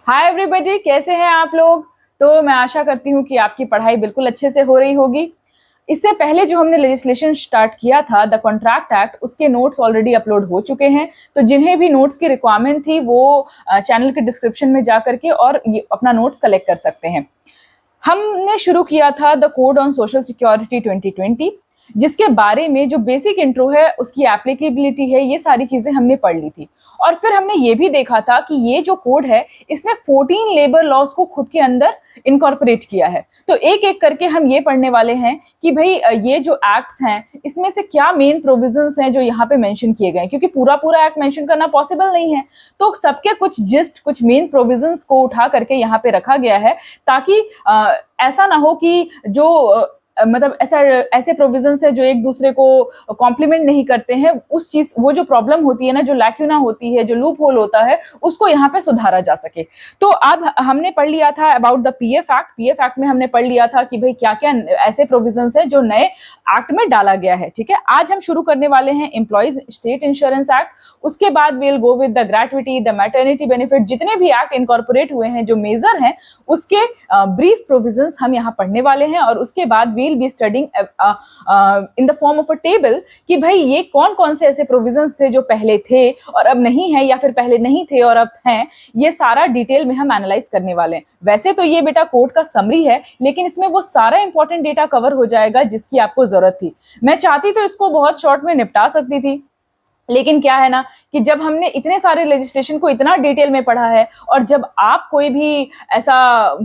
Hi everybody, कैसे हैं आप लोग। तो मैं आशा करती हूँ कि आपकी पढ़ाई बिल्कुल अच्छे से हो रही होगी। इससे पहले जो हमने लेजिस्लेशन स्टार्ट किया था, द कॉन्ट्रैक्ट एक्ट, उसके नोट्स ऑलरेडी अपलोड हो चुके हैं। तो जिन्हें भी नोट्स की रिक्वायरमेंट थी वो चैनल के डिस्क्रिप्शन में जा करके और ये अपना नोट्स कलेक्ट कर सकते हैं। हमने शुरू किया था the code on social security 2020, जिसके बारे में जो बेसिक इंट्रो है, उसकी एप्लीकेबिलिटी है, ये सारी चीजें हमने पढ़ ली थी। और फिर हमने ये भी देखा था कि ये जो कोड है, इसने 14 लेबर लॉज को खुद के अंदर इनकॉर्पोरेट किया है। तो एक एक करके हम ये पढ़ने वाले हैं कि भाई ये जो एक्ट्स हैं, इसमें से क्या मेन प्रोविजंस हैं जो यहाँ पे मेंशन किए गए, क्योंकि पूरा पूरा एक्ट मेंशन करना पॉसिबल नहीं है। तो सबके कुछ जिस्ट, कुछ मेन प्रोविजंस को उठा करके यहाँ पे रखा गया है, ताकि ऐसा ना हो कि जो मतलब ऐसे प्रोविजंस है जो एक दूसरे को कॉम्प्लीमेंट नहीं करते हैं, उस चीज, वो जो प्रॉब्लम होती है ना, जो लैक्यूना होती है, जो लूप होल होता है, उसको यहाँ पे सुधारा जा सके। तो अब हमने पढ़ लिया था about the PF act. PF act में हमने पढ़ लिया था कि भाई क्या क्या ऐसे प्रोविजंस है जो नए एक्ट में डाला गया है। ठीक है, आज हम शुरू करने वाले हैं एम्प्लॉइज स्टेट इंश्योरेंस एक्ट। उसके बाद will go with the gratuity, the maternity benefit, जितने भी एक्ट इनकॉर्पोरेट हुए हैं, जो मेजर हैं, उसके ब्रीफ प्रोविजंस हम यहाँ पढ़ने वाले हैं। और उसके बाद we'll be studying in the form of a table कि भाई ये कौन कौन से ऐसे प्रोविजंस थे जो पहले थे और अब नहीं है, या फिर पहले नहीं थे और अब हैं। ये सारा डिटेल में हम एनालाइज करने वाले हैं। वैसे तो ये बेटा कोड का समरी है, लेकिन इसमें वो सारा इंपॉर्टेंट डेटा कवर हो जाएगा जिसकी आपको जरूरत थी। मैं चाहती तो इसको बहुत शॉर्ट में निपटा सकती थी, लेकिन क्या है ना कि जब हमने इतने सारे लेजिस्लेशन को इतना डिटेल में पढ़ा है, और जब आप कोई भी ऐसा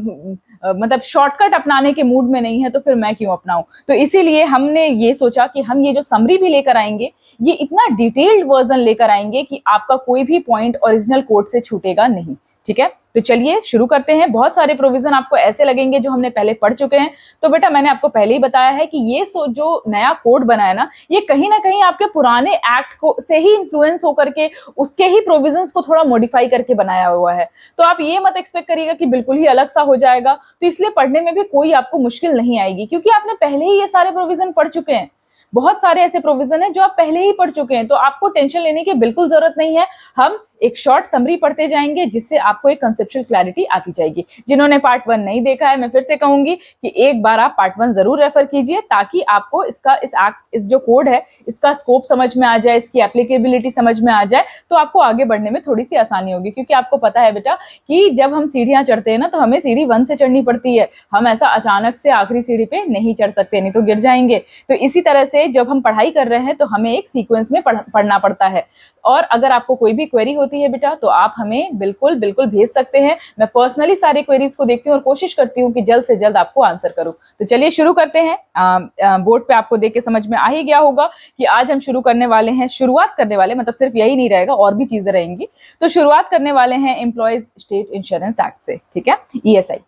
मतलब शॉर्टकट अपनाने के मूड में नहीं है, तो फिर मैं क्यों अपनाऊं। तो इसीलिए हमने ये सोचा कि हम ये जो समरी भी लेकर आएंगे, ये इतना डिटेल्ड वर्जन लेकर आएंगे कि आपका कोई भी पॉइंट ओरिजिनल कोड से छूटेगा नहीं। ठीक है, तो चलिए शुरू करते हैं। बहुत सारे प्रोविजन आपको ऐसे लगेंगे जो हमने पहले पढ़ चुके हैं। तो बेटा मैंने आपको पहले ही बताया है कि ये जो नया कोड बना है ना, ये कहीं ना कहीं आपके पुराने एक्ट को से ही इन्फ्लुएंस होकर के उसके ही प्रोविजंस को थोड़ा मॉडिफाई करके बनाया हुआ है। तो आप ये मत एक्सपेक्ट करिएगा कि बिल्कुल ही अलग सा हो जाएगा। तो इसलिए पढ़ने में भी कोई आपको मुश्किल नहीं आएगी, क्योंकि आपने पहले ही ये सारे प्रोविजन पढ़ चुके हैं। बहुत सारे ऐसे प्रोविजन है जो आप पहले ही पढ़ चुके हैं, तो आपको टेंशन लेने की बिल्कुल जरूरत नहीं है। हम एक शॉर्ट समरी पढ़ते जाएंगे, जिससे आपको एक कंसेप्चुअल क्लैरिटी आती जाएगी। जिन्होंने पार्ट 1 नहीं देखा है, मैं फिर से कहूंगी कि एक बार आप पार्ट 1 जरूर रेफर कीजिए, ताकि आपको इस जो कोड है, इसका स्कोप समझ में आ जाए, इसकी एप्लीकेबिलिटी समझ में आ जाए, तो आपको आगे बढ़ने में थोड़ी सी आसानी होगी। क्योंकि आपको पता है बेटा कि जब हम सीढ़ियां चढ़ते हैं ना, तो हमें सीढ़ी 1 से चढ़नी पड़ती है। हम ऐसा अचानक से आखिरी सीढ़ी पे नहीं चढ़ सकते, नहीं तो गिर जाएंगे। तो इसी तरह से जब हम पढ़ाई कर रहे हैं, तो हमें एक सीक्वेंस में पढ़ना पड़ता है। और अगर आपको कोई भी क्वेरी होती है बेटा, तो आप हमें बिल्कुल बिल्कुल भेज सकते हैं। मैं पर्सनली सारे क्वेरीज को देखती हूँ और कोशिश करती हूँ कि जल्द से जल्द आपको आंसर करूँ। तो चलिए शुरू करते हैं। बोर्ड पे आपको देख के समझ में आ ही गया होगा कि आज हम शुरू करने वाले हैं, शुरुआत करने वाले, मतलब सिर्फ यही नहीं रहेगा, और भी चीजें रहेंगी। तो शुरुआत करने वाले हैं एम्प्लॉयज स्टेट इंश्योरेंस एक्ट से। ठीक है, ईएसआई।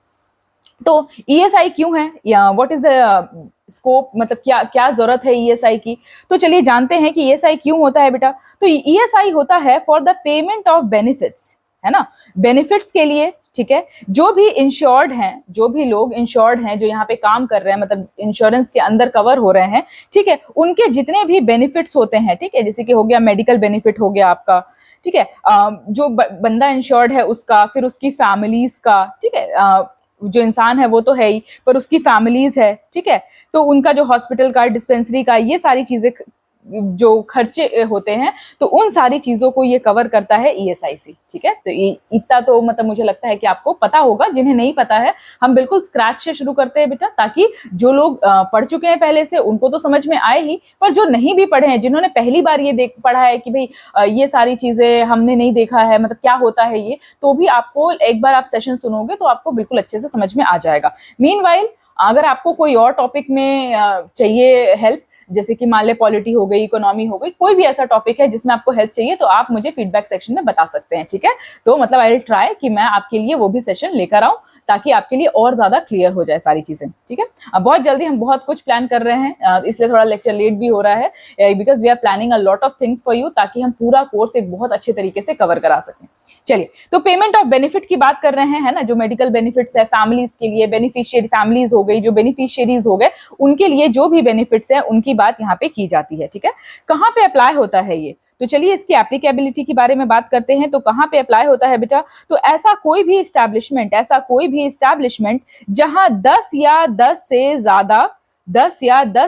तो ईएसआई क्यों है, या व्हाट इज द स्कोप, मतलब क्या क्या जरूरत है ईएसआई की। तो चलिए जानते हैं कि ईएसआई क्यों होता है बेटा। तो ईएसआई होता है for the payment of benefits, है ना, बेनिफिट्स के लिए। ठीक है, जो भी इंश्योर्ड हैं, जो भी लोग इंश्योर्ड हैं, जो यहाँ पे काम कर रहे हैं, मतलब इंश्योरेंस के अंदर कवर हो रहे हैं, ठीक है, उनके जितने भी बेनिफिट्स होते हैं, ठीक है, जैसे कि हो गया मेडिकल बेनिफिट हो गया आपका, ठीक है, जो बंदा इंश्योर्ड है उसका, फिर उसकी फैमिलीज का, ठीक है, जो इंसान है वो तो है ही, पर उसकी फैमिलीज है, ठीक है, तो उनका जो हॉस्पिटल का, डिस्पेंसरी का, ये सारी चीजें जो खर्चे होते हैं, तो उन सारी चीजों को ये कवर करता है ईएसआईसी। ठीक है, तो इतना तो मतलब मुझे लगता है कि आपको पता होगा। जिन्हें नहीं पता है, हम बिल्कुल स्क्रैच से शुरू करते हैं बेटा, ताकि जो लोग पढ़ चुके हैं पहले से, उनको तो समझ में आए ही, पर जो नहीं भी पढ़े हैं, जिन्होंने पहली बार ये पढ़ा है कि भाई ये सारी चीजें हमने नहीं देखा है, मतलब क्या होता है ये, तो भी आपको एक बार आप सेशन सुनोगे तो आपको बिल्कुल अच्छे से समझ में आ जाएगा। मीनवाइल, अगर आपको कोई और टॉपिक में चाहिए हेल्प, जैसे कि मान ले पॉलिटी हो गई, इकोनॉमी हो गई, कोई भी ऐसा टॉपिक है जिसमें आपको हेल्प चाहिए, तो आप मुझे फीडबैक सेक्शन में बता सकते हैं। ठीक है, तो मतलब आई विल ट्राई कि मैं आपके लिए वो भी सेशन लेकर आऊं, ताकि आपके लिए और ज्यादा क्लियर हो जाए सारी चीजें। ठीक है, अब बहुत जल्दी हम बहुत कुछ प्लान कर रहे हैं, इसलिए थोड़ा लेक्चर लेट भी हो रहा है, because we are planning a lot of things for you, ताकि हम पूरा कोर्स एक बहुत अच्छे तरीके से कवर करा सकें। चलिए, तो पेमेंट ऑफ बेनिफिट की बात कर रहे हैं, है ना, जो मेडिकल बेनिफिट्स है फैमिलीज के लिए, बेनिफिशियरी फैमिलीज हो गई, जो बेनिफिशियरीज हो गए, उनके लिए जो भी बेनिफिट्स है, उनकी बात यहाँ पे की जाती है। ठीक है, कहाँ पे अप्लाई होता है ये, तो चलिए इसकी एप्लीकेबिलिटी के बारे में बात करते हैं। तो कहाँ पे अप्लाई होता है बेटा? तो ऐसा कोई भी इस्टेब्लिशमेंट जहां 10 या 10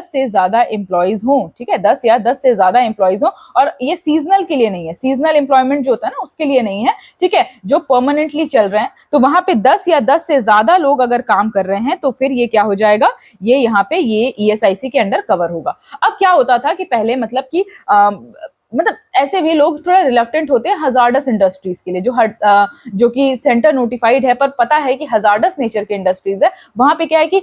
से ज्यादा एम्प्लॉइज हों, ठीक है, 10 या 10 से ज्यादा एम्प्लॉइज हों, और ये सीजनल के लिए नहीं है, सीजनल एम्प्लॉयमेंट जो होता है ना उसके लिए नहीं है, ठीक है, जो परमानेंटली चल रहे हैं। तो वहां पे 10 या 10 से ज्यादा लोग अगर काम कर रहे हैं तो फिर ये क्या हो जाएगा, ये यहाँ पे ये ईएसआईसी के अंडर कवर होगा। अब क्या होता था कि पहले मतलब कि मतलब ऐसे भी लोग थोड़ा रिलक्टेंट होते हैं हजार्डस इंडस्ट्रीज के लिए, जो कि सेंटर नोटिफाइड है, पर पता है कि हजार्डस नेचर के इंडस्ट्रीज है, वहां पे क्या है कि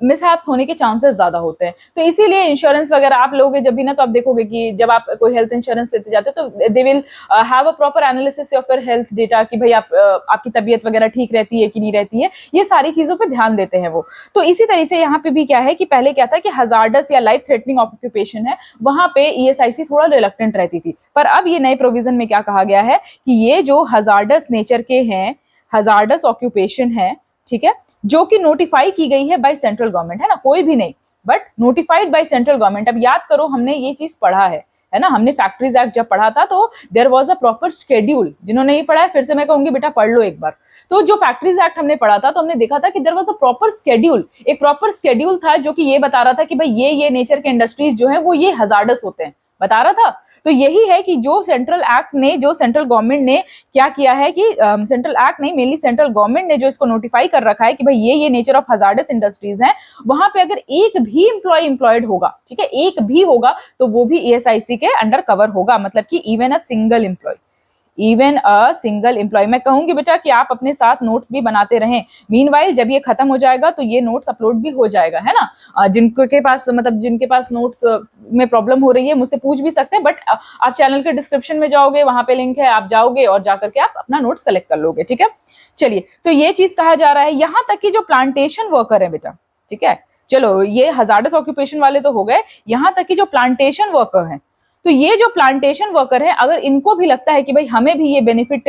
मिसहैप्स होने के चांसेस ज्यादा होते हैं। तो इसीलिए इंश्योरेंस वगैरह आप लोगे जब भी ना, तो आप देखोगे कि जब आप कोई हेल्थ इंश्योरेंस लेते जाते हो तो they will have a proper analysis of your health data कि भाई आपकी तबीयत वगैरह ठीक रहती है कि नहीं रहती है, ये सारी चीजों पर ध्यान देते हैं वो। तो इसी तरीके से यहाँ पे भी क्या है कि पहले क्या था कि हजार्डस या लाइफ थ्रेटनिंग ऑक्यूपेशन है, वहां पे ईएसआईसी थोड़ा रिलक्टेंट रहती थी। पर अब ये नए प्रोविजन में क्या कहा गया है कि ये जो हजार्डस नेचर के हैं, हजार्डस ऑक्यूपेशन है, ठीक है, जो कि नोटिफाई की गई है बाय सेंट्रल गवर्नमेंट, है ना, कोई भी नहीं but notified by central government. अब याद करो हमने ये चीज पढ़ा है ना, हमने फैक्ट्रीज एक्ट जब पढ़ा था तो there was a proper schedule. जिन्होंने नहीं पढ़ा है फिर से मैं कहूंगी बेटा पढ़ लो एक बार। तो जो फैक्ट्रीज एक्ट हमने पढ़ा था तो हमने देखा था कि there was a proper schedule, एक प्रॉपर शेड्यूल था जो कि ये बता रहा था कि भाई ये नेचर के इंडस्ट्रीज जो है वो ये हजार्डस होते हैं, बता रहा था। तो यही है कि जो सेंट्रल गवर्नमेंट ने क्या किया है कि सेंट्रल एक्ट नहीं, मेनली सेंट्रल गवर्नमेंट ने जो इसको नोटिफाई कर रखा है कि भाई ये नेचर ऑफ हजार्डस इंडस्ट्रीज हैं, वहां पे अगर एक भी एम्प्लॉयड होगा, ठीक है, एक भी होगा तो वो भी ईएसआईसी के अंडर कवर होगा, मतलब कि इवन अ सिंगल एम्प्लॉय। मैं कहूंगी बेटा कि आप अपने साथ नोट्स भी बनाते रहें। मीनवाइल जब ये खत्म हो जाएगा तो ये नोट्स अपलोड भी हो जाएगा, है ना। जिनके पास नोट्स में प्रॉब्लम हो रही है मुझसे पूछ भी सकते हैं, बट आप चैनल के डिस्क्रिप्शन में जाओगे, वहां पे लिंक है, आप जाओगे और जाकर के आप अपना नोट्स कलेक्ट कर लोगे, ठीक है। चलिए, तो ये चीज कहा जा रहा है। यहां तक कि जो प्लांटेशन वर्कर है बेटा, ठीक है, चलो ये हजार्डस ऑक्यूपेशन वाले तो हो गए, यहां तक कि जो प्लांटेशन वर्कर है, तो ये जो प्लांटेशन वर्कर है अगर इनको भी लगता है कि भाई हमें भी ये बेनिफिट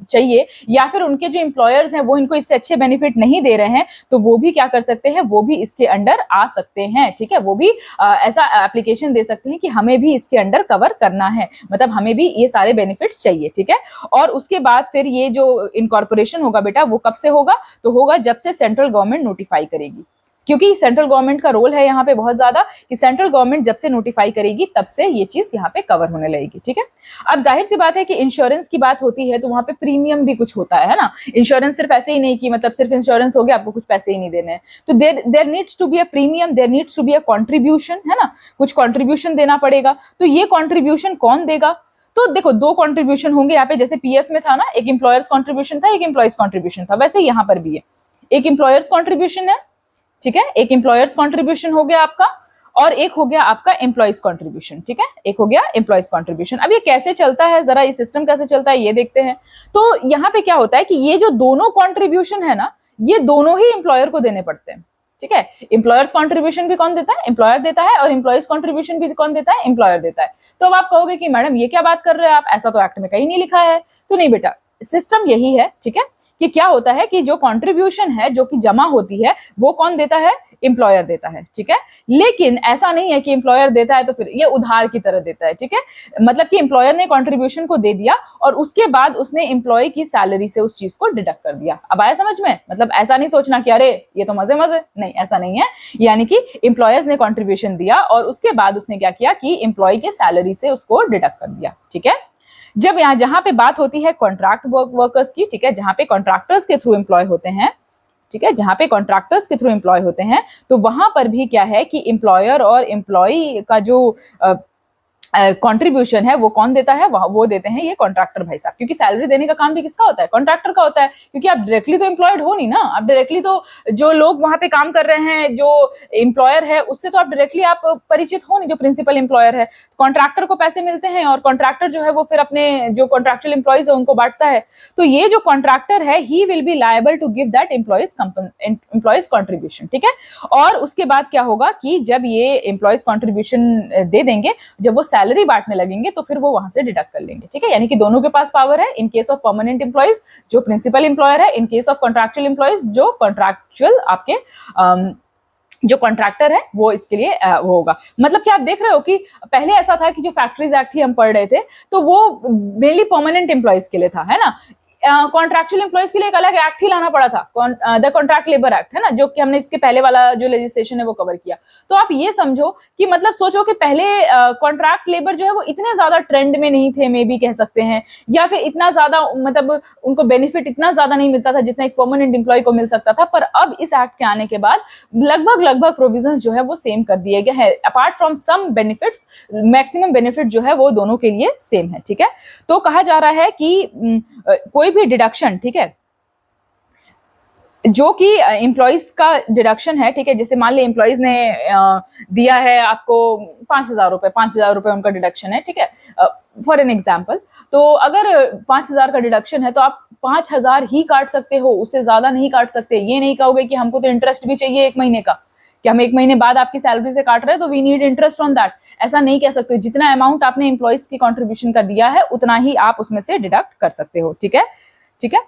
चाहिए, या फिर उनके जो एम्प्लॉयर्स हैं वो इनको इससे अच्छे बेनिफिट नहीं दे रहे हैं, तो वो भी क्या कर सकते हैं, वो भी इसके अंडर आ सकते हैं, ठीक है, वो भी ऐसा एप्लीकेशन दे सकते हैं कि हमें भी इसके अंडर कवर करना है, मतलब हमें भी ये सारे बेनिफिट्स चाहिए, ठीक है। और उसके बाद फिर ये जो इनकॉर्पोरेशन होगा बेटा वो कब से होगा, तो होगा जब से सेंट्रल गवर्नमेंट नोटिफाई करेगी, क्योंकि सेंट्रल गवर्नमेंट का रोल है यहाँ पे बहुत ज्यादा कि सेंट्रल गवर्नमेंट जब से नोटिफाई करेगी तब से ये चीज यहाँ पे कवर होने लगेगी, ठीक है। अब जाहिर सी बात है कि इंश्योरेंस की बात होती है तो वहां पे प्रीमियम भी कुछ होता है ना। इंश्योरेंस सिर्फ ऐसे ही नहीं कि मतलब सिर्फ इंश्योरेंस हो गया आपको कुछ पैसे ही नहीं देने हैं, तो there needs to be a premium, there needs to be a contribution, है ना, कुछ कॉन्ट्रीब्यूशन देना पड़ेगा। तो ये कॉन्ट्रीब्यूशन कौन देगा, तो देखो दो कॉन्ट्रीब्यूशन होंगे यहाँ पे, जैसे पीएफ में था ना, एक एम्प्लॉयर्स कॉन्ट्रीब्यूशन था, एक एम्प्लॉयज कॉन्ट्रीब्यूशन था, वैसे यहाँ पर भी है, एक एम्प्लॉयर्स कॉन्ट्रीब्यूशन है, ठीक है, एक एम्प्लॉयर्स कंट्रीब्यूशन हो गया आपका, और एक हो गया आपका एम्प्लॉयज कंट्रीब्यूशन, ठीक है, एक हो गया एम्प्लॉयज कंट्रीब्यूशन। अब ये कैसे चलता है, जरा ये सिस्टम कैसे चलता है ये देखते हैं। तो यहाँ पे क्या होता है कि ये जो दोनों कंट्रीब्यूशन है ना, ये दोनों ही एम्प्लॉयर को देने पड़ते हैं, ठीक है। एम्प्लॉयर्स कंट्रीब्यूशन भी कौन देता है, एम्प्लॉयर देता है, और एम्प्लॉयज कंट्रीब्यूशन भी कौन देता है, एम्प्लॉयर देता है। तो अब आप कहोगे कि मैडम ये क्या बात कर रहे हैं आप, ऐसा तो एक्ट में कहीं नहीं लिखा है। तो नहीं बेटा, सिस्टम यही है, ठीक है, कि क्या होता है कि जो कंट्रीब्यूशन है जो कि जमा होती है वो कौन देता है, एम्प्लॉयर देता है, ठीक है। लेकिन ऐसा नहीं है कि एम्प्लॉयर देता है तो फिर ये उधार की तरह देता है, ठीक है। मतलब कि एम्प्लॉयर ने कंट्रीब्यूशन को दे दिया और उसके बाद उसने एम्प्लॉय की सैलरी से उस चीज को डिडक्ट कर दिया। अब आया समझ में, मतलब ऐसा नहीं सोचना कि अरे ये तो मजे मजे, नहीं ऐसा नहीं है। यानी कि एम्प्लॉयर्स ने कंट्रीब्यूशन दिया और उसके बाद उसने क्या किया कि एम्प्लॉय के सैलरी से उसको डिडक्ट कर दिया, ठीक है। जब यहाँ जहां पे बात होती है कॉन्ट्रैक्ट वर्कर्स की, ठीक है, जहां पे कॉन्ट्रैक्टर्स के थ्रू एम्प्लॉय होते हैं, ठीक है, जहां पे कॉन्ट्रैक्टर्स के थ्रू एम्प्लॉय होते हैं, तो वहां पर भी क्या है कि एम्प्लॉयर और एम्प्लॉय का जो कंट्रीब्यूशन है वो कौन देता है, वो देते हैं ये कॉन्ट्रैक्टर भाई साहब, क्योंकि सैलरी देने का काम भी किसका होता है, कॉन्ट्रैक्टर का होता है, क्योंकि आप डायरेक्टली तो एम्प्लॉयड हो नहीं ना, आप डायरेक्टली तो जो लोग वहां पे काम कर रहे हैं, जो एम्प्लॉयर है उससे तो आप डायरेक्टली आप परिचित हो नहीं, जो प्रिंसिपल एम्प्लॉयर है। कॉन्ट्रैक्टर को पैसे मिलते हैं और कॉन्ट्रैक्टर जो है वो फिर अपने जो कॉन्ट्रैक्चुअल एम्प्लॉयज है उनको बांटता है। तो ये जो कॉन्ट्रैक्टर है ही will be liable to give that employees contribution, ठीक है। और उसके बाद क्या होगा कि जब ये एम्प्लॉयज कॉन्ट्रीब्यूशन दे देंगे, जब वो सैलरी बांटने लगेंगे तो फिर वो वहां से डिडक्ट कर लेंगे, ठीक है। यानी कि दोनों के पास पावर है, इन केस ऑफ परमानेंट एम्प्लॉयज जो प्रिंसिपल एम्प्लॉयर है, इन केस ऑफ कॉन्ट्रैक्चुअल एम्प्लॉयज जो कॉन्ट्रैक्चुअल आपके जो कॉन्ट्रैक्टर है वो इसके लिए वो होगा। मतलब कि आप देख रहे हो कि पहले ऐसा था कि जो फैक्ट्रीज एक्ट ही हम पढ़ रहे थे तो वो मेनली परमानेंट एम्प्लॉयज के लिए था, है ना। कॉन्ट्रैक्चुअल एम्प्लॉयज के लिए एक अलग एक्ट ही लाना पड़ा था, द कॉन्ट्रैक्ट लेबर एक्ट, है ना, जो कि हमने इसके पहले वाला जो लेजिस्लेशन है वो कवर किया। तो आप ये समझो कि मतलब सोचो कि पहले कॉन्ट्रैक्ट लेबर जो है वो इतने ज्यादा ट्रेंड में नहीं थे, मे बी कह सकते हैं, या फिर इतना ज्यादा मतलब उनको बेनिफिट इतना ज्यादा नहीं मिलता था जितना एक परमानेंट एम्प्लॉय को मिल सकता था। पर अब इस एक्ट के आने के बाद लगभग प्रोविजंस जो है वो सेम कर दिए गए हैं। Apart from some benefits, maximum benefit जो है वो दोनों के लिए सेम है, ठीक है। तो कहा जा रहा है कि कोई भी डिडक्शन, ठीक है, जो कि एम्प्लॉइज का डिडक्शन है, ठीक है, जैसे मान ली एम्प्लॉइज ने दिया है आपको 5,000 रुपए, 5,000 रुपए उनका डिडक्शन है, ठीक है, फॉर एन एग्जाम्पल। तो अगर 5,000 का डिडक्शन है तो आप 5,000 ही काट सकते हो, उससे ज्यादा नहीं काट सकते। ये नहीं कहोगे कि हमको तो इंटरेस्ट भी चाहिए 1 महीने का, कि हम 1 महीने बाद आपकी सैलरी से काट रहे हैं तो we need interest on that, ऐसा नहीं कह सकते। जितना अमाउंट आपने एम्प्लॉइज की कॉन्ट्रीब्यूशन का दिया है उतना ही आप उसमें से डिडक्ट कर सकते हो, ठीक है, ठीक है।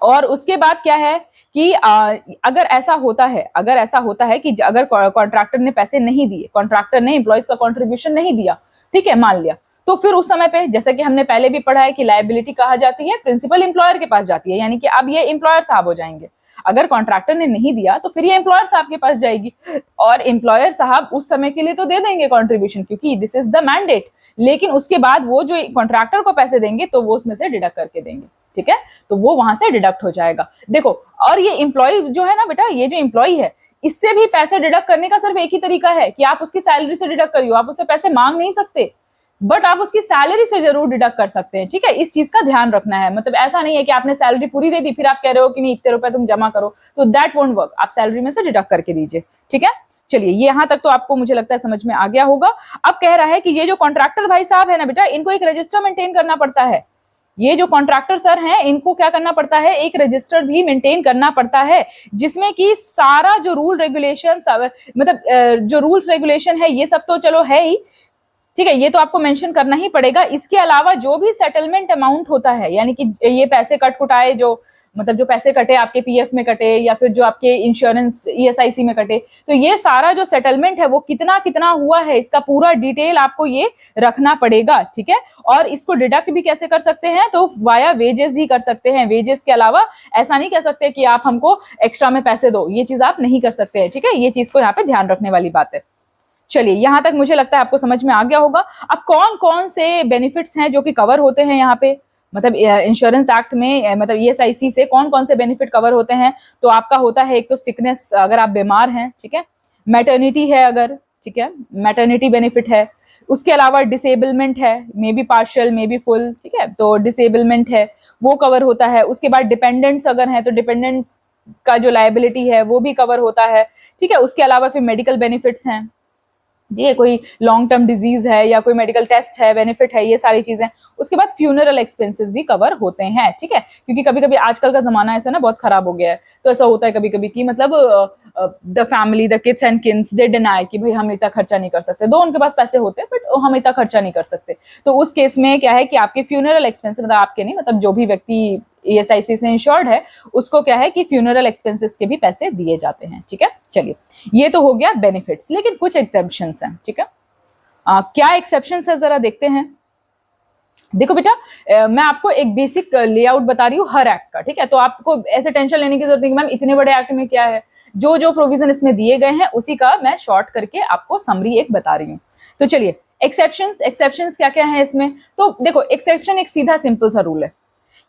और उसके बाद क्या है कि अगर ऐसा होता है कि अगर कॉन्ट्रैक्टर ने पैसे नहीं दिए, कॉन्ट्रैक्टर ने एम्प्लॉइज का कॉन्ट्रीब्यूशन नहीं दिया, ठीक है, मान लिया, तो फिर उस समय पे जैसा कि हमने पहले भी पढ़ा है कि लायबिलिटी कहा जाती है प्रिंसिपल एम्प्लॉयर के पास जाती है, यानी कि अब ये एम्प्लॉयर साहब हो जाएंगे। अगर कॉन्ट्रैक्टर ने नहीं दिया तो फिर ये एम्प्लॉयर साहब के पास जाएगी, और एम्प्लॉयर साहब उस समय के लिए तो दे देंगे कॉन्ट्रीब्यूशन क्योंकि दिस इज द मैंडेट, लेकिन उसके बाद वो जो कॉन्ट्रैक्टर को पैसे देंगे तो वो उसमें से डिडक्ट करके देंगे, ठीक है, तो वो वहां से डिडक्ट हो जाएगा। देखो, और ये एम्प्लॉय जो है ना बेटा, ये जो एम्प्लॉय है इससे भी पैसे डिडक्ट करने का सिर्फ एक ही तरीका है कि आप उसकी सैलरी से डिडक्ट करियो। आप उससे पैसे मांग नहीं सकते, बट आप उसकी सैलरी से जरूर डिडक्ट कर सकते हैं, ठीक है। इस चीज का ध्यान रखना है। मतलब ऐसा नहीं है कि आपने सैलरी पूरी दे दी फिर आप कह रहे हो कि नहीं इतने रुपए तुम जमा करो, तो दैट वोंट वर्क। आप सैलरी में से डिडक्ट करके दीजिए, ठीक है। चलिए, ये यहां तक तो आपको मुझे लगता है समझ में आ गया होगा। अब कह रहा है कि ये जो कॉन्ट्रैक्टर भाई साहब है ना बेटा, इनको एक रजिस्टर मेंटेन करना पड़ता है। ये जो कॉन्ट्रैक्टर सर हैं इनको क्या करना पड़ता है, एक रजिस्टर भी मेंटेन करना पड़ता है, जिसमें कि सारा जो रूल रेगुलेशन, मतलब जो रूल्स रेगुलेशन है ये सब तो चलो है ही, ठीक है, ये तो आपको मेंशन करना ही पड़ेगा। इसके अलावा जो भी सेटलमेंट अमाउंट होता है, यानी कि ये पैसे कट कुटाए, जो मतलब जो पैसे कटे आपके पीएफ में कटे या फिर जो आपके इंश्योरेंस ईएसआईसी में कटे, तो ये सारा जो सेटलमेंट है वो कितना कितना हुआ है इसका पूरा डिटेल आपको ये रखना पड़ेगा, ठीक है। और इसको डिडक्ट भी कैसे कर सकते हैं, तो वाया वेजेस ही कर सकते हैं। वेजेस के अलावा ऐसा नहीं कह सकते कि आप हमको एक्स्ट्रा में पैसे दो, ये चीज आप नहीं कर सकते हैं, ठीक है। ये चीज को यहाँ पे ध्यान रखने वाली बात है। चलिए, यहां तक मुझे लगता है आपको समझ में आ गया होगा। अब कौन कौन से बेनिफिट्स हैं जो कि कवर होते हैं यहाँ पे, मतलब इंश्योरेंस एक्ट में, मतलब ईएसआईसी से कौन कौन से बेनिफिट कवर होते हैं। तो आपका होता है एक तो सिकनेस, अगर आप बीमार हैं, ठीक है, मैटरनिटी है अगर, ठीक है, मैटरनिटी बेनिफिट है। उसके अलावा डिसेबलमेंट है, may be partial may be full, ठीक है, तो डिसेबलमेंट है वो कवर होता है। उसके बाद डिपेंडेंट्स अगर हैं तो डिपेंडेंट्स का जो लायबिलिटी है वो भी कवर होता है, ठीक है। उसके अलावा फिर मेडिकल बेनिफिट्स हैं, ये कोई लॉन्ग टर्म डिजीज है या कोई मेडिकल टेस्ट है, बेनिफिट है, ये सारी चीजें। उसके बाद फ्यूनरल एक्सपेंसेस भी कवर होते हैं, ठीक है, क्योंकि कभी कभी आजकल का जमाना ऐसा ना बहुत खराब हो गया है, तो ऐसा होता है कभी कभी कि मतलब the family, the kids and Keynes they deny कि भाई हम इतना खर्चा नहीं कर सकते, दो उनके पास पैसे होते हैं बट हम इतना खर्चा नहीं कर सकते। तो उस केस में क्या है कि आपके फ्यूनरल एक्सपेंसेस, मतलब आपके नहीं, मतलब जो भी व्यक्ति ईएसआईसी से इंश्योर्ड है उसको क्या है कि फ्यूनरल एक्सपेंसेस के भी पैसे दिए जाते हैं, ठीक है। चलिए, ये तो हो गया बेनिफिट्स, लेकिन कुछ एक्सेप्शंस हैं, ठीक है। क्या एक्सेप्शंस है जरा देखते हैं। देखो बेटा, मैं आपको एक बेसिक लेआउट बता रही हूँ हर एक्ट का, ठीक है, तो आपको ऐसे टेंशन लेने की जरूरत नहीं कि मैम इतने बड़े एक्ट में क्या है। जो जो प्रोविजन इसमें दिए गए हैं उसी का मैं शॉर्ट करके आपको समरी एक बता रही हूँ। तो चलिए, एक्सेप्शंस क्या क्या है इसमें। तो देखो, एक्सेप्शन एक सीधा सिंपल सा रूल है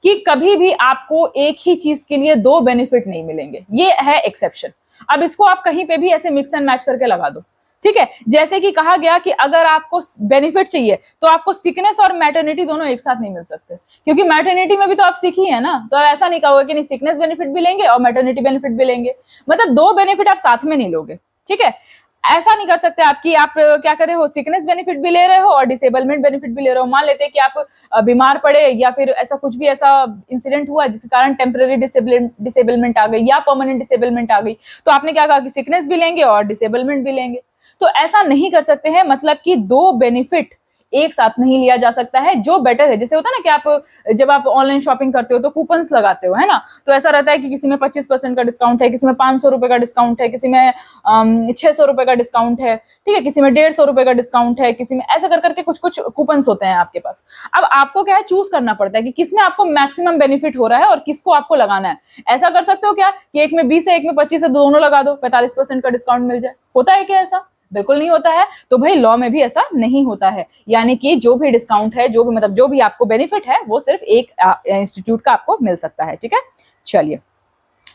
कि कभी भी आपको एक ही चीज के लिए दो बेनिफिट नहीं मिलेंगे, ये है एक्सेप्शन। अब इसको आप कहीं पे भी ऐसे मिक्स एंड मैच करके लगा दो, ठीक है। जैसे कि कहा गया कि अगर आपको बेनिफिट चाहिए तो आपको सिकनेस और मैटरनिटी दोनों एक साथ नहीं मिल सकते, क्योंकि मैटरनिटी में भी तो आप सिक ही है ना, तो ऐसा नहीं कहोगे कि नहीं सिकनेस बेनिफिट भी लेंगे और मैटरनिटी बेनिफिट भी लेंगे, मतलब दो बेनिफिट आप साथ में नहीं लोगे, ठीक है। ऐसा नहीं कर सकते आपकी आप क्या कर रहे हो, सिकनेस बेनिफिट भी ले रहे हो और डिसेबलमेंट बेनिफिट भी ले रहे हो। मान लेते हैं कि आप बीमार पड़े या फिर ऐसा कुछ भी ऐसा इंसिडेंट हुआ जिसके कारण टेम्पररी डिसेबलमेंट आ गई या परमानेंट डिसेबलमेंट आ गई, तो आपने क्या कहा कि सिकनेस भी लेंगे और डिसेबलमेंट भी लेंगे। तो ऐसा नहीं कर सकते हैं, मतलब कि दो बेनिफिट एक साथ नहीं लिया जा सकता है। जो बेटर है, जैसे होता है ना कि आप जब आप ऑनलाइन शॉपिंग करते हो तो कूपन्स लगाते हो, है ना, तो ऐसा रहता है कि किसी में 25% का डिस्काउंट है, किसी में 500 रुपए का डिस्काउंट है, किसी में 600 रुपए का डिस्काउंट है, ठीक है, किसी में 150 रुपए का डिस्काउंट है, किसी में ऐसा कर करके कुछ कुछ कूपन्स होते हैं आपके पास। अब आपको क्या है, चूज करना पड़ता है कि किसमें आपको मैक्सिमम बेनिफिट हो रहा है और किसको आपको लगाना है। ऐसा कर सकते हो क्या कि एक में 20 है, एक में 25 है, दोनों लगा दो, 45% का डिस्काउंट मिल जाए। होता है क्या ऐसा? बिल्कुल नहीं होता है। तो भाई लॉ में भी ऐसा नहीं होता है, यानी कि जो भी डिस्काउंट है, जो भी मतलब जो भी आपको बेनिफिट है, वो सिर्फ एक इंस्टीट्यूट का आपको मिल सकता है। ठीक है, चलिए,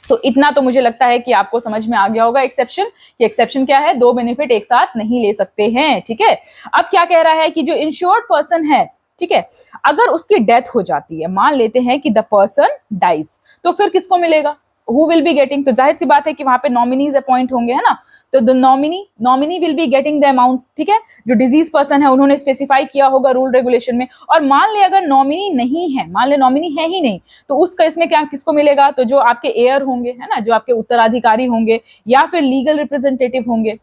तो इतना तो मुझे लगता है कि आपको समझ में आ गया होगा एक्सेप्शन, कि एक्सेप्शन क्या है, दो बेनिफिट एक साथ नहीं ले सकते हैं। ठीक है, अब क्या कह रहा है कि जो इंश्योर्ड पर्सन है, ठीक है, अगर उसकी डेथ हो जाती है, मान लेते हैं कि द पर्सन डाइज, तो फिर किसको मिलेगा, हु विल बी गेटिंग, तो जाहिर सी बात है कि वहां पे नॉमिनीज अपॉइंट होंगे, है ना, तो the nominee will be getting the amount. ठीक है, जो डिजीज पर्सन है उन्होंने स्पेसिफाई किया होगा रूल रेगुलेशन में। और मान ले अगर नॉमिनी नहीं है, मान ले नॉमिनी है ही नहीं, तो उस केस में क्या किसको मिलेगा, तो जो आपके एयर होंगे, है ना, जो आपके उत्तराधिकारी होंगे या फिर लीगल रिप्रेजेंटेटिव होंगे।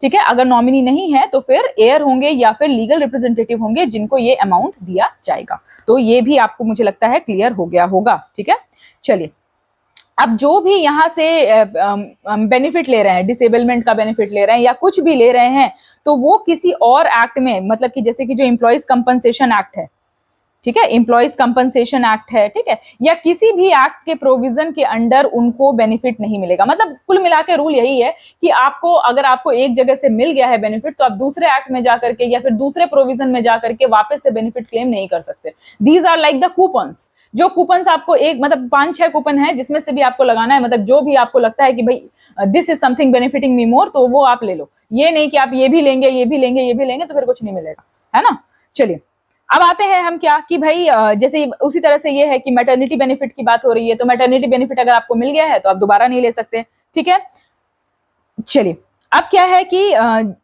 ठीक है, अगर नॉमिनी नहीं है तो फिर एयर होंगे या फिर लीगल रिप्रेजेंटेटिव होंगे जिनको ये अमाउंट दिया जाएगा। तो ये भी आपको मुझे लगता है क्लियर हो गया होगा। ठीक है, चलिए, अब जो भी यहाँ से बेनिफिट ले रहे हैं, डिसेबलमेंट का बेनिफिट ले रहे हैं या कुछ भी ले रहे हैं, तो वो किसी और एक्ट में, मतलब कि जैसे कि जो एम्प्लॉइज कंपनसेशन एक्ट है, ठीक है, एम्प्लॉइज कंपनसेशन एक्ट है, ठीक है, या किसी भी एक्ट के प्रोविजन के अंडर उनको बेनिफिट नहीं मिलेगा। मतलब कुल मिला के रूल यही है कि आपको, अगर आपको एक जगह से मिल गया है बेनिफिट, तो आप दूसरे एक्ट में जाकर के या फिर दूसरे प्रोविजन में जाकर के वापस से बेनिफिट क्लेम नहीं कर सकते। These are like the coupons. जो कूपन्स आपको एक, मतलब 5-6 कूपन है जिसमें से भी आपको लगाना है, मतलब जो भी आपको लगता है कि भाई दिस इज समथिंग बेनिफिटिंग मी मोर, तो वो आप ले लो। ये नहीं कि आप ये भी लेंगे, ये भी लेंगे, ये भी लेंगे, तो फिर कुछ नहीं मिलेगा, है ना। चलिए, अब आते हैं हम क्या कि भाई जैसे उसी तरह से ये है कि मैटरनिटी बेनिफिट की बात हो रही है, तो मैटरनिटी बेनिफिट अगर आपको मिल गया है तो आप दोबारा नहीं ले सकते। ठीक है, चलिए, अब क्या है कि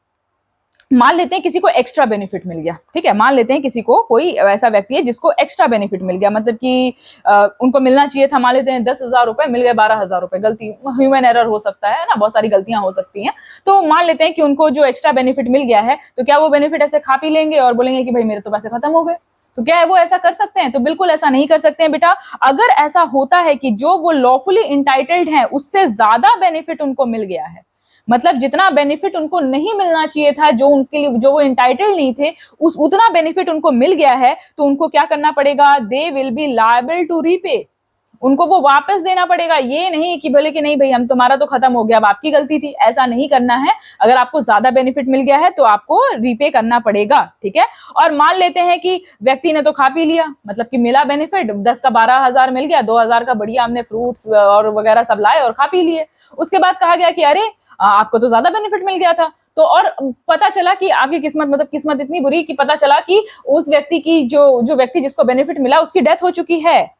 मान लेते हैं किसी को एक्स्ट्रा बेनिफिट मिल गया। ठीक है, मान लेते हैं किसी को, कोई ऐसा व्यक्ति है जिसको एक्स्ट्रा बेनिफिट मिल गया, मतलब कि उनको मिलना चाहिए था, मान लेते हैं 10,000 रुपए, मिल गए 12,000 रुपए। गलती, ह्यूमन एरर हो सकता है ना, बहुत सारी गलतियां हो सकती हैं। तो मान लेते हैं कि उनको जो एक्स्ट्रा बेनिफिट मिल गया है, तो क्या वो बेनिफिट ऐसे खा पी लेंगे और बोलेंगे कि भाई मेरे तो पैसे खत्म हो गए? तो क्या है वो ऐसा कर सकते हैं? तो बिल्कुल ऐसा नहीं कर सकते हैं बेटा। अगर ऐसा होता है कि जो वो लॉफुली इंटाइटल्ड है उससे ज्यादा बेनिफिट उनको मिल गया है, मतलब जितना बेनिफिट उनको नहीं मिलना चाहिए था, जो उनके लिए, जो वो इंटाइटल्ड नहीं थे, उस उतना बेनिफिट उनको मिल गया है, तो उनको क्या करना पड़ेगा, they will be liable to repay. उनको वो वापस देना पड़ेगा। ये नहीं कि बोले कि नहीं भाई हम, तुम्हारा तो खत्म हो गया, अब आपकी गलती थी, ऐसा नहीं करना है। अगर आपको ज्यादा बेनिफिट मिल गया है तो आपको रीपे करना पड़ेगा। ठीक है, और मान लेते हैं कि व्यक्ति ने तो खा पी लिया, मतलब कि मिला बेनिफिट 10 का 12,000 मिल गया, 2,000 का बढ़िया हमने फ्रूट्स और वगैरह सब लाए और खा पी लिए। उसके बाद कहा गया कि अरे आपको तो ज्यादा बेनिफिट मिल गया था, तो और पता चला कि आपकी किस्मत, मतलब किस्मत इतनी बुरी कि पता चला कि उस व्यक्ति की, जो व्यक्ति जिसको बेनिफिट मिला उसकी डेथ हो चुकी है,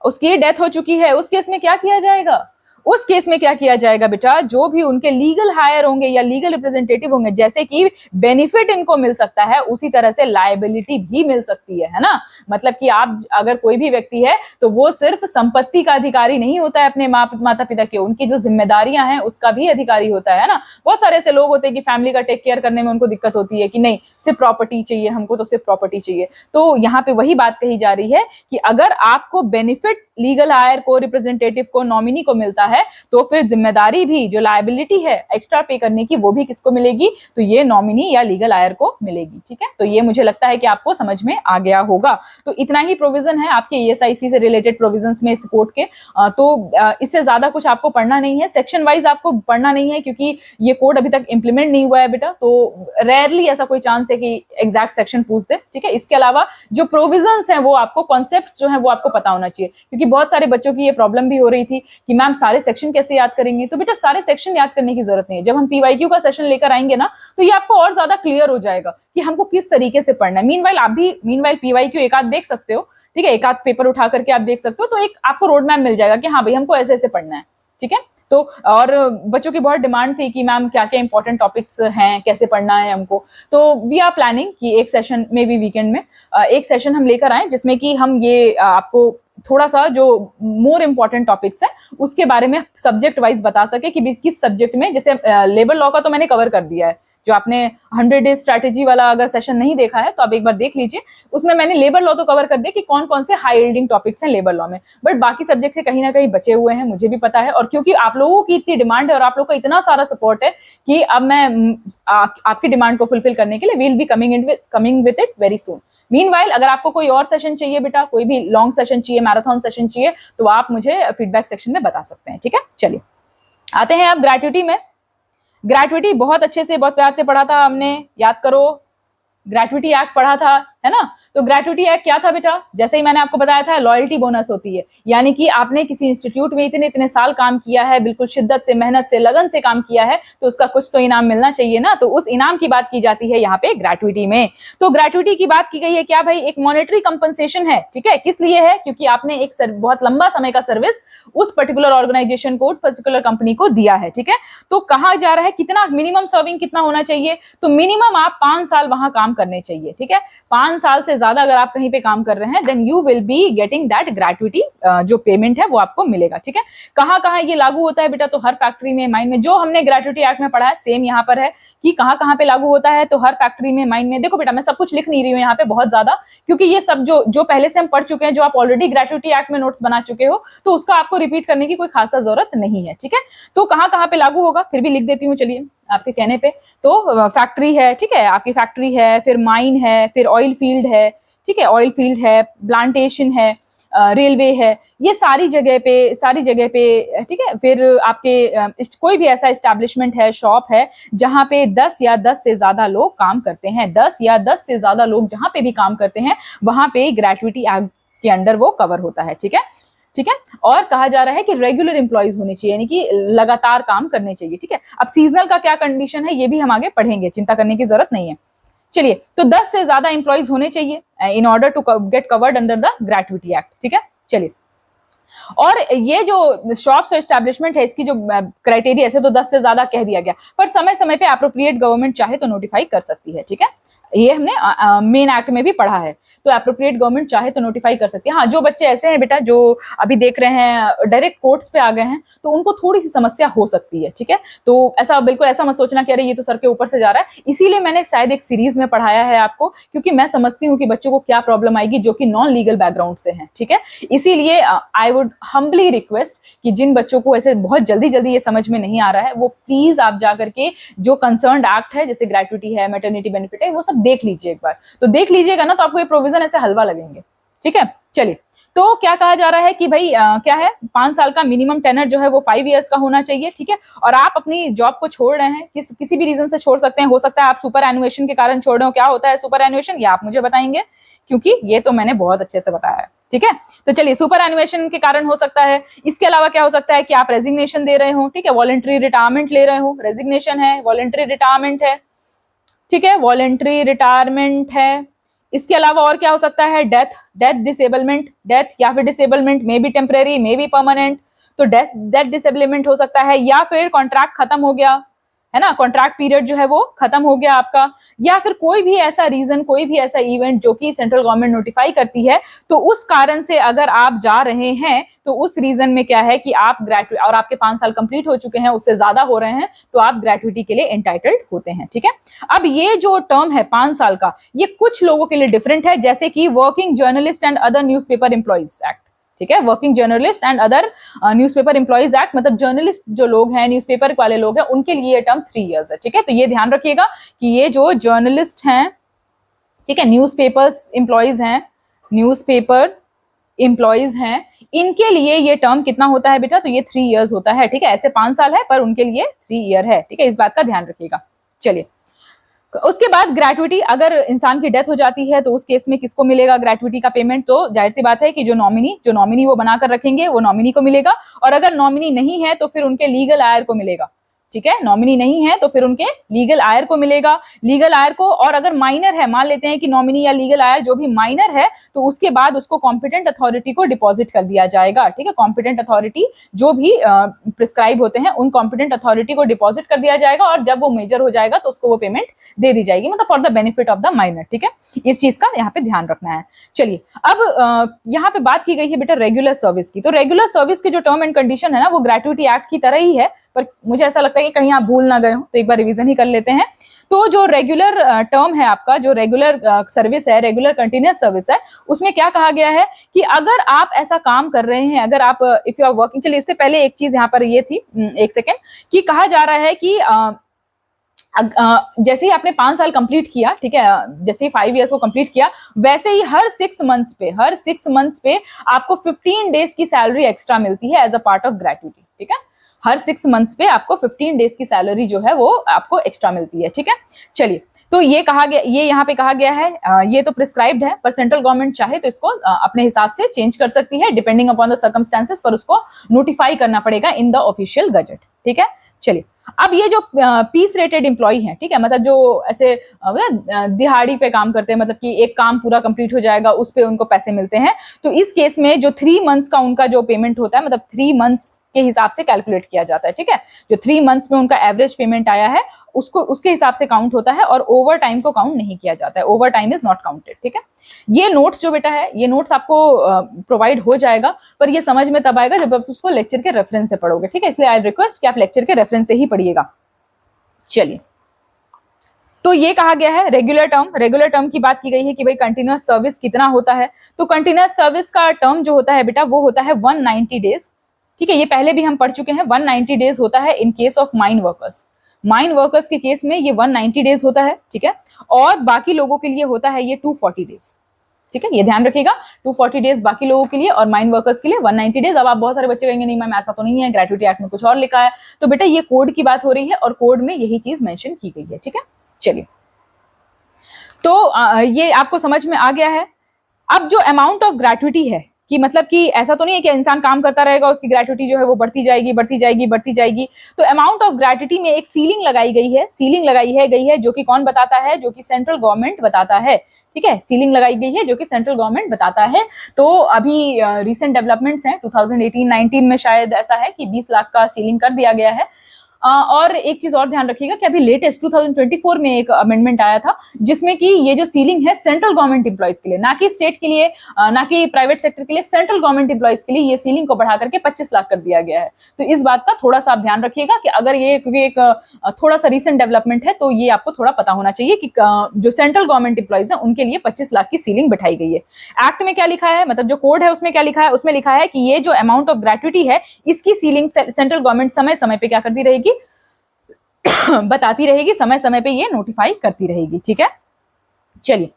उसकी डेथ हो चुकी है। उस केस में क्या किया जाएगा? उस केस में क्या किया जाएगा बेटा, जो भी उनके लीगल हायर होंगे या लीगल रिप्रेजेंटेटिव होंगे, जैसे कि बेनिफिट इनको मिल सकता है उसी तरह से लायबिलिटी भी मिल सकती है ना। मतलब कि आप, अगर कोई भी व्यक्ति है तो वो सिर्फ संपत्ति का अधिकारी नहीं होता है अपने माता पिता के, उनकी जो जिम्मेदारियां हैं उसका भी अधिकारी होता है ना। बहुत सारे ऐसे लोग होते हैं कि फैमिली का टेक केयर करने में उनको दिक्कत होती है कि नहीं सिर्फ प्रॉपर्टी चाहिए हमको, तो सिर्फ प्रॉपर्टी चाहिए। तो यहाँ पे वही बात कही जा रही है कि अगर आपको बेनिफिट लीगल हायर को, रिप्रेजेंटेटिव को, नॉमिनी को मिलता है, तो फिर जिम्मेदारी भी, जो लायबिलिटी है एक्स्ट्रा पे करने की, वो भी किसको मिलेगी? तो ये नॉमिनी या लीगल हायर को मिलेगी। ठीक है, तो ये मुझे लगता है कि आपको समझ में आ गया होगा। तो इतना ही प्रोविजन है आपके ईएसआईसी से रिलेटेड प्रोविजंस में इस कोड के। तो इससे ज्यादा कुछ आपको पढ़ना नहीं है, सेक्शन वाइज आपको पढ़ना नहीं है, क्योंकि ये कोड अभी तक इंप्लीमेंट नहीं हुआ है बेटा। तो रेयरली ऐसा कोई चांस है कि एग्जैक्ट सेक्शन पूछ दे। ठीक है, इसके अलावा जो प्रोविजंस हैं वो आपको, कॉन्सेप्ट्स जो है वो आपको पता होना चाहिए, क्योंकि बहुत सारे बच्चों की ये प्रॉब्लम भी हो रही थी कि मैम सारे सेक्शन कैसे याद करेंगे? तो बेटा सारे सेक्शन याद करने की जरूरत नहीं है। जब हम पीवाईक्यू का सेशन लेकर आएंगे ना, तो ये आपको और ज्यादा क्लियर हो जाएगा कि हमको किस तरीके से पढ़ना है। मीनवाइल आप भी पीवाईक्यू एक आध देख सकते हो, ठीक है, एक आध पेपर उठा करके आप देख सकते हो, तो एक आपको रोड मैप मिल जाएगा कि हाँ भाई हमको ऐसे ऐसे पढ़ना है। ठीक है, तो और बच्चों की बहुत डिमांड थी कि मैम क्या क्या इंपॉर्टेंट टॉपिक्स हैं, कैसे पढ़ना है हमको। तो वी आर प्लानिंग कि एक सेशन में भी वीकेंड में एक सेशन हम लेकर आए, जिसमें कि हम ये आपको थोड़ा सा जो मोर इंपॉर्टेंट टॉपिक्स है उसके बारे में सब्जेक्ट वाइज बता सके कि किस सब्जेक्ट में, जैसे लेबर लॉ का तो मैंने कवर कर दिया है, जो आपने 100 डेज स्ट्रैटेजी वाला अगर सेशन नहीं देखा है तो आप एक बार देख लीजिए, उसमें मैंने लेबर लॉ तो कवर कर दिया कि कौन कौन से हाई यील्डिंग टॉपिक्स हैं लेबर लॉ में, बट बाकी सब्जेक्ट से कहीं ना कहीं बचे हुए हैं, मुझे भी पता है। और क्योंकि आप लोगों की इतनी डिमांड है और आप लोग का इतना सारा सपोर्ट है कि अब मैं आपकी डिमांड को फुलफिल करने के लिए will be coming with it very soon. Meanwhile अगर आपको कोई और सेशन चाहिए बेटा, कोई भी लॉन्ग सेशन चाहिए, मैराथन सेशन चाहिए, तो आप मुझे फीडबैक सेक्शन में बता सकते हैं, ठीक है। चलिए आते हैं अब ग्रेट्युटी में। ग्रेट्युटी बहुत अच्छे से, बहुत प्यार से पढ़ा था हमने, याद करो, ग्रेट्युटी एक्ट पढ़ा था, है ना। तो ग्रेट्युटी एक्ट क्या था बेटा, जैसे ही मैंने आपको बताया था, लॉयल्टी बोनस होती है, यानी कि आपने किसी इंस्टीट्यूट में इतने इतने साल काम किया है, बिल्कुल शिद्दत से, मेहनत से, लगन से काम किया है, तो उसका कुछ तो इनाम मिलना चाहिए ना, तो उस इनाम की बात की जाती है यहाँ पे ग्रेट्युटी में। तो ग्रेट्युटी की बात की गई है क्या भाई, एक मॉनेटरी कंपनसेशन है, ठीक है। किस लिए है, क्योंकि आपने एक बहुत लंबा समय का सर्विस उस पर्टिकुलर ऑर्गेनाइजेशन को, उस पर्टिकुलर कंपनी को दिया है, ठीक है। तो कहा जा रहा है कितना मिनिमम सर्विंग कितना होना चाहिए, तो मिनिमम आप 5 साल वहां काम करने चाहिए, ठीक है। 5 साल से ज्यादा अगर आप कहीं पे काम कर रहे हैं, then you will be getting that gratuity, जो पेमेंट है वो आपको मिलेगा, ठीक है। कहां कहां ये लागू होता है बेटा, तो हर फैक्ट्री में, माइन में, जो हमने ग्रेट्युटी एक्ट में पढ़ा है सेम यहाँ पर है कि कहां कहां पे लागू होता है। तो हर फैक्ट्री में, माइन में, देखो बेटा मैं सब कुछ लिख नहीं रही हूँ यहाँ पे बहुत ज्यादा, क्योंकि ये सब जो पहले से हम पढ़ चुके हैं, जो आप ऑलरेडी ग्रेट्युटी एक्ट में नोट्स बना चुके हो, तो उसका आपको रिपीट करने की कोई खासा जरूरत नहीं है, ठीक है। तो कहां कहां पे लागू होगा फिर भी लिख देती हूँ, चलिए आपके कहने पे। तो फैक्ट्री है, ठीक है, आपकी फैक्ट्री है, फिर माइन है, फिर ऑयल फील्ड है, ठीक है, ऑयल फील्ड है, प्लांटेशन है, रेलवे है, ये सारी जगह पे, ठीक है। फिर आपके कोई भी ऐसा एस्टैब्लिशमेंट है, शॉप है, जहां पे 10 या 10 से ज्यादा लोग काम करते हैं, 10 या 10 से ज्यादा लोग जहां पे भी काम करते हैं, वहां पे ग्रेट्युटी एक्ट के अंडर वो कवर होता है, ठीक है, ठीक है। और कहा जा रहा है कि रेगुलर एम्प्लॉइज होने चाहिए, यानी कि लगातार काम करने चाहिए, ठीक है। अब सीजनल का क्या कंडीशन है ये भी हम आगे पढ़ेंगे, चिंता करने की जरूरत नहीं है। चलिए, तो 10 से ज्यादा एम्प्लॉइज होने चाहिए in order to get covered under the gratuity act, ठीक है। चलिए, और ये जो शॉप्स और एस्टैब्लिशमेंट है, इसकी जो क्राइटेरिया, ऐसे तो 10 से ज्यादा कह दिया गया, पर समय समय पे एप्रोप्रिएट गवर्नमेंट चाहे तो नोटिफाई कर सकती है, ठीक है। ये हमने मेन एक्ट में भी पढ़ा है, तो एप्रोप्रिएट गवर्नमेंट चाहे तो नोटिफाई कर सकती है। हाँ, जो बच्चे ऐसे हैं बेटा जो अभी देख रहे हैं डायरेक्ट कोर्ट्स पे आ गए हैं, तो उनको थोड़ी सी समस्या हो सकती है, ठीक है। तो ऐसा बिल्कुल ऐसा मत सोचना कि अरे ये तो सर के ऊपर से जा रहा है, इसीलिए मैंने शायद एक सीरीज में पढ़ाया है आपको, क्योंकि मैं समझती हूँ कि बच्चों को क्या प्रॉब्लम आएगी जो कि नॉन लीगल बैकग्राउंड से है, ठीक है। इसीलिए आई वुड हम्बली रिक्वेस्ट कि जिन बच्चों को ऐसे बहुत जल्दी जल्दी ये समझ में नहीं आ रहा है, वो प्लीज आप जाकर के जो कंसर्न्ड एक्ट है, जैसे ग्रेट्युटी है, मैटरनिटी बेनिफिट है, वो सब देख लीजिए एक बार। तो देख लीजिएगा ना, तो आपको ये प्रोविजन ऐसे हलवा लगेंगे, ठीक है। चलिए, तो क्या कहा जा रहा है कि भाई क्या है, 5 साल का मिनिमम टेनर जो है वो 5 इयर्स का होना चाहिए, ठीक है। और आप अपनी जॉब को छोड़ रहे हैं, किसी भी रीजन से छोड़ सकते हैं, हो सकता है आप सुपर एनुएशन के कारण छोड़ रहे हो। क्या होता है सुपर एनुएशन, ये आप मुझे बताएंगे, क्योंकि ये तो मैंने बहुत अच्छे से बताया है, ठीक है। तो चलिए, सुपर एनुएशन के कारण हो सकता है। इसके अलावा क्या हो सकता है कि आप रेजिग्नेशन दे रहे हो, ठीक है, वॉलंटरी रिटायरमेंट ले रहे हो, रेजिग्नेशन है, वॉलंटरी रिटायरमेंट है, ठीक है, वॉलंटरी रिटायरमेंट है। इसके अलावा और क्या हो सकता है, डेथ डिसेबलमेंट, डेथ या फिर डिसेबलमेंट में भी टेम्परेरी, में भी परमानेंट। तो डेथ डिसेबलमेंट हो सकता है, या फिर कॉन्ट्रैक्ट खत्म हो गया, है ना, कॉन्ट्रैक्ट पीरियड जो है वो खत्म हो गया आपका, या फिर कोई भी ऐसा रीजन, कोई भी ऐसा इवेंट जो कि सेंट्रल गवर्नमेंट नोटिफाई करती है, तो उस कारण से अगर आप जा रहे हैं, तो उस रीजन में क्या है कि आप ग्रेट्युटी, और आपके 5 साल कंप्लीट हो चुके हैं, उससे ज्यादा हो रहे हैं, तो आप ग्रेट्युटी के लिए एंटाइटल्ड होते हैं, ठीक है। अब ये जो टर्म है 5 साल का, ये कुछ लोगों के लिए डिफरेंट है, जैसे कि working journalist and other newspaper employees act, ठीक है। Working journalist and other newspaper employees act, मतलब जर्नलिस्ट जो लोग हैं, न्यूज़पेपर वाले लोग हैं, उनके लिए ये टर्म 3 इयर्स है, ठीक है। तो ये ध्यान रखिएगा कि ये जो जर्नलिस्ट हैं, ठीक है, न्यूज़पेपर्स एम्प्लॉइज हैं, न्यूज़पेपर एम्प्लॉइज हैं, इनके लिए ये टर्म कितना होता है बेटा, तो ये 3 इयर्स होता है, ठीक है। ऐसे 5 साल है, पर उनके लिए 3 ईयर है, ठीक है, इस बात का ध्यान रखिएगा। चलिए, उसके बाद ग्रेट्युटी, अगर इंसान की डेथ हो जाती है, तो उस केस में किसको मिलेगा ग्रेट्युटी का पेमेंट, तो जाहिर सी बात है कि जो नॉमिनी वो बनाकर रखेंगे, वो नॉमिनी को मिलेगा। और अगर नॉमिनी नहीं है तो फिर उनके लीगल आयर को मिलेगा, ठीक है। नॉमिनी नहीं है तो फिर उनके लीगल आयर को मिलेगा, लीगल आयर को। और अगर माइनर है, मान लेते हैं कि नॉमिनी या लीगल आयर जो भी माइनर है, तो उसके बाद उसको कॉम्पिटेंट अथॉरिटी को डिपॉजिट कर दिया जाएगा, ठीक है। कॉम्पिटेंट अथॉरिटी जो भी प्रिस्क्राइब होते हैं, उन कॉम्पिटेंट अथॉरिटी को डिपॉजिट कर दिया जाएगा, और जब वो मेजर हो जाएगा तो उसको वो पेमेंट दे दी जाएगी, मतलब for the benefit of the minor, ठीक है। इस चीज का यहाँ पे ध्यान रखना है। चलिए, अब यहाँ पे बात की गई है बेटा रेगुलर सर्विस की। तो रेगुलर सर्विस की जो टर्म एंड कंडीशन है ना, वो ग्रेट्युटी एक्ट की तरह ही है, पर मुझे ऐसा लगता है कि कहीं आप भूल ना गए हो, तो एक बार रिवीजन ही कर लेते हैं। तो जो रेगुलर टर्म है आपका, जो रेगुलर सर्विस है, रेगुलर कंटिन्यूअस सर्विस है, उसमें क्या कहा गया है कि अगर आप ऐसा काम कर रहे हैं, अगर आप इफ यू आर वर्किंग, चलिए इससे पहले एक चीज यहाँ पर ये थी, एक सेकेंड, कि कहा जा रहा है कि जैसे ही आपने 5 साल कंप्लीट किया, ठीक है, जैसे ही 5 इयर्स को कंप्लीट किया, वैसे ही हर 6 मंथ्स पे आपको 15 डेज की सैलरी एक्स्ट्रा मिलती है as a part of gratuity, ठीक है। हर 6 मंथ्स पे आपको 15 डेज की सैलरी जो है वो आपको एक्स्ट्रा मिलती है, ठीक है। चलिए, तो ये कहा गया, ये यहाँ पे कहा गया है, ये तो प्रिस्क्राइब्ड है, पर सेंट्रल गवर्नमेंट चाहे तो इसको अपने हिसाब से चेंज कर सकती है डिपेंडिंग अपॉन द सर्कमस्टेंसेस, पर उसको नोटिफाई करना पड़ेगा इन द ऑफिशियल गजट, ठीक है। चलिए, अब ये जो पीस रेटेड एम्प्लॉय हैं, ठीक है, मतलब जो ऐसे दिहाड़ी पे काम करते हैं, मतलब कि एक काम पूरा कंप्लीट हो जाएगा, उस पे उनको पैसे मिलते हैं, तो इस केस में जो 3 मंथ्स का उनका जो पेमेंट होता है, मतलब 3 मंथ्स के हिसाब से कैलकुलेट किया जाता है, ठीक है। जो 3 मंथ्स में उनका एवरेज पेमेंट आया है, उसको उसके हिसाब से काउंट होता है, और ओवर टाइम को काउंट नहीं किया जाता है, over time is not counted, ठीक है। ये नोट्स जो बेटा है, ये नोट्स आपको प्रोवाइड हो जाएगा, पर ये समझ में तब आएगा जब आप उसको लेक्चर के रेफरेंस से पढ़ोगे, ठीक है। इसलिए आई रिक्वेस्ट कि आप लेक्चर के रेफरेंस से ही पढ़िएगा। चलिए, तो ये कहा गया है रेगुलर टर्म की बात की गई है कि भाई कंटिन्यूअस सर्विस कितना होता है, तो कंटिन्यूअस सर्विस का टर्म जो होता है बेटा, वो होता है 190 डेज, ठीक है। ये पहले भी हम पढ़ चुके हैं, 190 डेज होता है इन केस ऑफ माइन वर्कर्स के केस में ये 190 डेज होता है, ठीक है। और बाकी लोगों के लिए होता है ये 240 डेज, ठीक है, ये ध्यान रखिएगा, 240 डेज बाकी लोगों के लिए, और माइन वर्कर्स के लिए 190 डेज। अब आप बहुत सारे बच्चे कहेंगे नहीं मैम ऐसा तो नहीं है, ग्रेट्युटी एक्ट में कुछ और लिखा है, तो बेटा ये कोड की बात हो रही है, और कोड में यही चीज मेंशन की गई है, ठीक है। चलिए, तो ये आपको समझ में आ गया है। अब जो अमाउंट ऑफ ग्रेट्युटी है, कि मतलब कि ऐसा तो नहीं है कि इंसान काम करता रहेगा, उसकी ग्रेट्युटी जो है वो बढ़ती जाएगी। तो अमाउंट ऑफ ग्रेट्युटी में एक सीलिंग लगाई गई है, जो कि कौन बताता है, जो कि सेंट्रल गवर्नमेंट बताता है, ठीक है। सीलिंग लगाई गई है जो कि सेंट्रल गवर्नमेंट बताता है। तो अभी रिसेंट डेवलपमेंट्स हैं, 2018-19 में शायद ऐसा है कि 20 लाख का सीलिंग कर दिया गया है। और एक चीज और ध्यान रखिएगा कि अभी लेटेस्ट 2024 में एक अमेंडमेंट आया था, जिसमें कि ये जो सीलिंग है सेंट्रल गवर्नमेंट एम्प्लॉइज के लिए, ना कि स्टेट के लिए, ना कि प्राइवेट सेक्टर के लिए, सेंट्रल गवर्नमेंट एम्प्लॉइज के लिए ये सीलिंग को बढ़ा करके 25 लाख कर दिया गया है। तो इस बात का थोड़ा सा आप ध्यान रखिएगा कि अगर ये, क्योंकि एक थोड़ा सा रिसेंट डेवलपमेंट है, तो ये आपको थोड़ा पता होना चाहिए कि जो सेंट्रल गवर्नमेंट एम्प्लॉइज है उनके लिए 25 लाख की सीलिंग बैठाई गई है। एक्ट में क्या लिखा है, मतलब जो कोड है उसमें क्या लिखा है, उसमें लिखा है कि ये जो अमाउंट ऑफ ग्रेट्युटी है, इसकी सीलिंग सेंट्रल गवर्नमेंट समय समय पे क्या करती रहेगी, बताती रहेगी, समय समय पे ये नोटिफाई करती रहेगी, ठीक है। चलिए,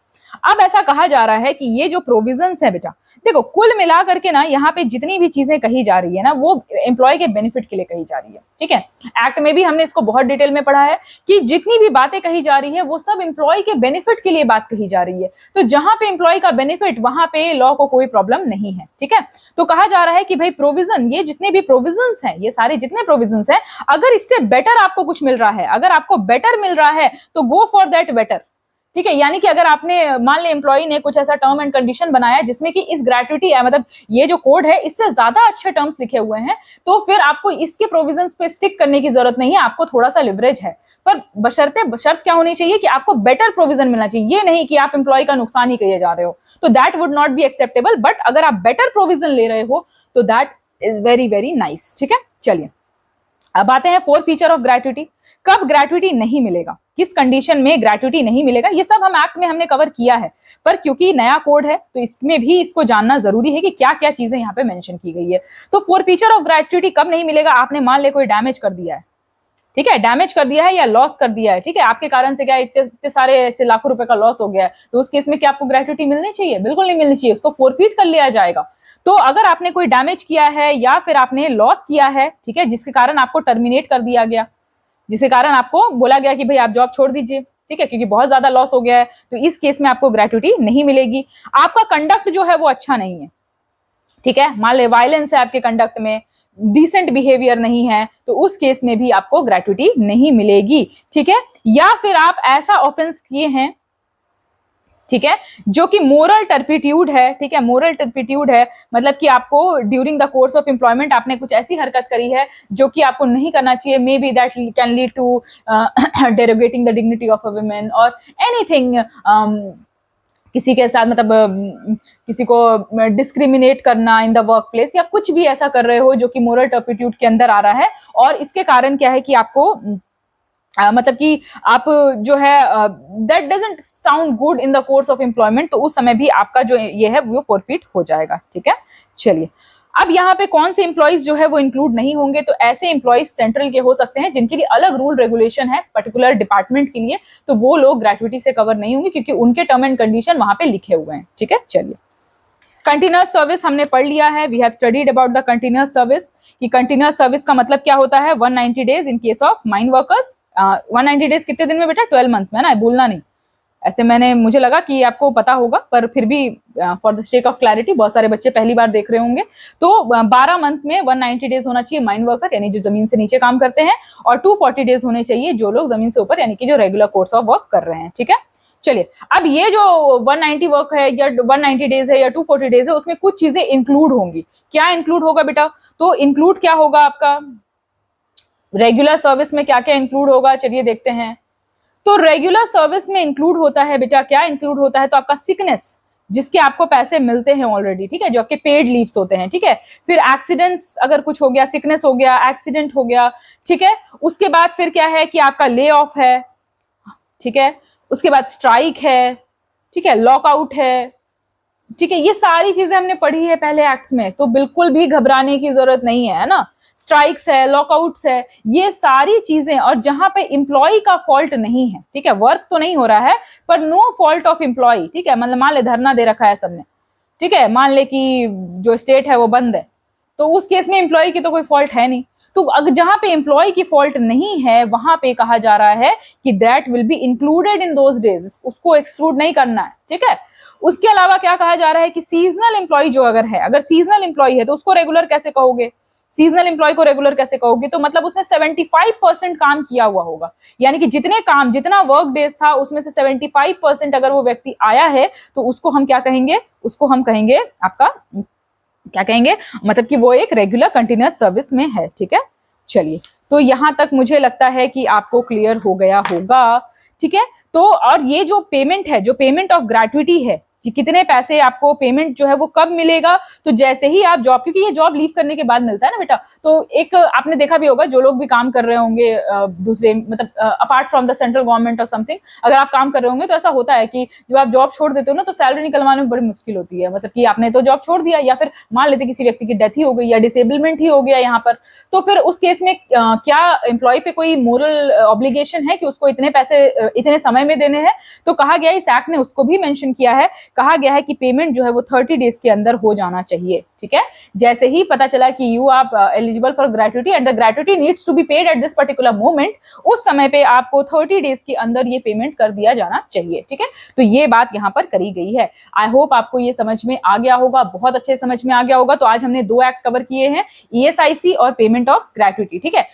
अब ऐसा कहा जा रहा है कि ये जो प्रोविजंस है बेटा, देखो कुल मिला करके ना यहाँ पे जितनी भी चीजें कही जा रही है ना, वो एम्प्लॉय के बेनिफिट के लिए कही जा रही है, ठीक है। एक्ट में भी हमने इसको बहुत डिटेल में पढ़ा है कि जितनी भी बातें कही जा रही है वो सब एम्प्लॉय के बेनिफिट के लिए बात कही जा रही है। तो जहां पे एम्प्लॉय का बेनिफिट, वहां पे लॉ को कोई प्रॉब्लम नहीं है, ठीक है। तो कहा जा रहा है कि भाई प्रोविजन, ये जितने भी प्रोविजंस हैं, ये सारे जितने प्रोविजंस हैं, अगर इससे बेटर आपको कुछ मिल रहा है, अगर आपको बेटर मिल रहा है, तो गो फॉर दैट बेटर, ठीक है। यानी कि अगर आपने, मान ले एम्प्लॉय ने कुछ ऐसा टर्म एंड कंडीशन बनाया जिसमें कि इस ग्रेट्युटी है, मतलब ये जो कोड है इससे ज्यादा अच्छे टर्म्स लिखे हुए हैं, तो फिर आपको इसके प्रोविजंस पे स्टिक करने की जरूरत नहीं है, आपको थोड़ा सा लिवरेज है, पर शर्त क्या होनी चाहिए कि आपको बेटर प्रोविजन मिलना चाहिए। ये नहीं कि आप एम्प्लॉय का नुकसान ही किए जा रहे हो, तो that would not be acceptable. But अगर आप बेटर प्रोविजन ले रहे हो तो that is very very nice, ठीक है। चलिए, अब आते हैं 4 फीचर ऑफ ग्रेट्युटी। कब ग्रेट्युटी नहीं मिलेगा, किस कंडीशन में ग्रेट्युटी नहीं मिलेगा, ये सब हम एक्ट में हमने कवर किया है, पर क्योंकि नया कोड है तो इसमें भी इसको जानना जरूरी है कि क्या क्या चीजें यहाँ पे मेंशन की गई है। तो 4 फीचर ऑफ ग्रेट्युटी कब नहीं मिलेगा, आपने मान ले कोई डैमेज कर दिया है, ठीक है, डैमेज कर दिया है या लॉस कर दिया है, ठीक है, आपके कारण से क्या इतने सारे ऐसे लाखों रुपए का लॉस हो गया है, तो उस केस में क्या आपको ग्रेट्युटी मिलनी चाहिए, बिल्कुल नहीं मिलनी चाहिए, उसको फोरफीट कर लिया जाएगा। तो अगर आपने कोई डैमेज किया है या फिर आपने लॉस किया है, ठीक है, जिसके कारण आपको टर्मिनेट कर दिया गया, जिसके कारण आपको बोला गया कि भाई आप जॉब छोड़ दीजिए, ठीक है, क्योंकि बहुत ज्यादा लॉस हो गया है, तो इस केस में आपको ग्रेट्युटी नहीं मिलेगी। आपका कंडक्ट जो है वो अच्छा नहीं है, ठीक है, मान ले वायलेंस है आपके कंडक्ट में, डिसेंट बिहेवियर नहीं है, तो उस केस में भी आपको ग्रेट्युटी नहीं मिलेगी, ठीक है। या फिर आप ऐसा ऑफेंस किए हैं, ठीक है, जो कि मोरल टर्पिट्यूड है, ठीक है, मोरल टर्पिट्यूड है, मतलब कि आपको during the course of employment आपने कुछ ऐसी हरकत करी है जो कि आपको नहीं करना चाहिए, maybe that can lead to derogating the dignity of a women और एनीथिंग, किसी के साथ मतलब किसी को डिस्क्रिमिनेट करना इन द वर्क प्लेस, या कुछ भी ऐसा कर रहे हो जो कि मोरल टर्पिट्यूड के अंदर आ रहा है, और इसके कारण क्या है कि आपको मतलब कि आप जो है that doesn't sound good in the course of employment, तो उस समय भी आपका जो ये है वो फॉरफिट हो जाएगा। ठीक है, चलिए अब यहाँ पे कौन से एम्प्लॉइज जो है वो इंक्लूड नहीं होंगे, तो ऐसे एम्प्लॉइज सेंट्रल के हो सकते हैं जिनके लिए अलग रूल रेगुलेशन है पर्टिकुलर डिपार्टमेंट के लिए, तो वो लोग ग्रेचुइटी से कवर नहीं होंगे क्योंकि उनके टर्म एंड कंडीशन वहां पे लिखे हुए हैं। ठीक है, चलिए कंटिन्यूअस सर्विस हमने पढ़ लिया है, we have studied about the continuous service, कि कंटिन्यूअस सर्विस का मतलब क्या होता है, 190 days in case of mine workers. 190 days कितने दिन में बेटा, 12 मंथ्स में ना, भूलना नहीं। ऐसे मुझे लगा कि आपको पता होगा, पर फिर भी for the sake of clarity, बहुत सारे बच्चे पहली बार देख रहे होंगे, तो 12 मंथ में 190 डेज होना चाहिए माइन वर्कर यानी जो जमीन से नीचे काम करते हैं, और 240 डेज होने चाहिए जो लोग जमीन से ऊपर यानी कि जो रेगुलर कोर्स ऑफ वर्क कर रहे हैं। ठीक है, चलिए अब ये जो 190 वर्क है या 190 डेज है या 240 डेज है, उसमें कुछ चीजें इंक्लूड होंगी। क्या इंक्लूड होगा बेटा, तो इंक्लूड क्या होगा आपका रेगुलर सर्विस में, क्या क्या इंक्लूड होगा, चलिए देखते हैं। तो रेगुलर सर्विस में इंक्लूड होता है बेटा, क्या इंक्लूड होता है, तो आपका सिकनेस, जिसके आपको पैसे मिलते हैं ऑलरेडी, ठीक है, जो आपके पेड लीव्स होते हैं। ठीक है, फिर एक्सीडेंट्स अगर कुछ हो गया, सिकनेस हो गया, एक्सीडेंट हो गया। ठीक है, उसके बाद फिर क्या है कि आपका ले ऑफ है। ठीक है, उसके बाद स्ट्राइक है। ठीक है, लॉकआउट है। ठीक है, ये सारी चीजें हमने पढ़ी है पहले एक्ट्स में, तो बिल्कुल भी घबराने की जरूरत नहीं है ना। स्ट्राइक्स है, लॉकआउट्स है, ये सारी चीजें, और जहां पे एम्प्लॉय का फॉल्ट नहीं है, ठीक है, वर्क तो नहीं हो रहा है पर नो फॉल्ट ऑफ एम्प्लॉय। ठीक है, मतलब मान ले धरना दे रखा है सबने, ठीक है, मान ले कि जो स्टेट है वो बंद है, तो उस केस में एम्प्लॉय की तो कोई फॉल्ट है नहीं। तो अगर जहां पे एम्प्लॉय की फॉल्ट नहीं है वहां पे कहा जा रहा है कि that will be included in those days, उसको एक्सक्लूड नहीं करना है। ठीक है, उसके अलावा क्या कहा जा रहा है कि सीजनल एम्प्लॉय जो अगर है, अगर सीजनल एम्प्लॉय है तो उसको रेगुलर कैसे कहोगे, सीजनल एम्प्लॉय को रेगुलर कैसे कहोगे, तो मतलब उसने 75% काम किया हुआ होगा, यानी कि जितने काम, जितना वर्क डेज था उसमें से 75% अगर वो व्यक्ति आया है तो उसको हम क्या कहेंगे, उसको हम कहेंगे आपका क्या कहेंगे, मतलब कि वो एक रेगुलर कंटिन्यूअस सर्विस में है। ठीक है, चलिए तो यहां तक मुझे लगता है कि आपको क्लियर हो गया होगा। ठीक है, तो और ये जो पेमेंट है, जो पेमेंट ऑफ ग्रेट्युटी है, कि कितने पैसे आपको पेमेंट जो है वो कब मिलेगा, तो जैसे ही आप जॉब, क्योंकि ये जॉब लीव करने के बाद मिलता है ना बेटा, तो एक आपने देखा भी होगा जो लोग भी काम कर रहे होंगे दूसरे, मतलब apart from the central government और समथिंग, अगर आप काम कर रहे होंगे तो ऐसा होता है कि जब आप जॉब छोड़ देते हो ना तो सैलरी निकलवाने में बड़ी मुश्किल होती है, मतलब कि आपने तो जॉब छोड़ दिया, या फिर मान लेते किसी व्यक्ति की डेथ ही हो गई या डिसेबलमेंट ही हो गया यहाँ पर, तो फिर उस केस में क्या एम्प्लॉय पे कोई मोरल ऑब्लिगेशन है कि उसको इतने पैसे इतने समय में देने हैं, तो कहा गया, इस एक्ट ने उसको भी मेंशन किया है, कहा गया है कि पेमेंट जो है वो 30 डेज के अंदर हो जाना चाहिए। ठीक है, जैसे ही पता चला कि you are eligible for gratuity and the gratuity needs to be paid at this particular moment, उस समय पे आपको 30 डेज के अंदर ये पेमेंट कर दिया जाना चाहिए। ठीक है, तो ये बात यहाँ पर करी गई है। आई होप आपको ये समझ में आ गया होगा, बहुत अच्छे समझ में आ गया होगा। तो आज हमने 2 एक्ट कवर किए हैं, ESIC और पेमेंट ऑफ ग्रेट्युटी। ठीक है,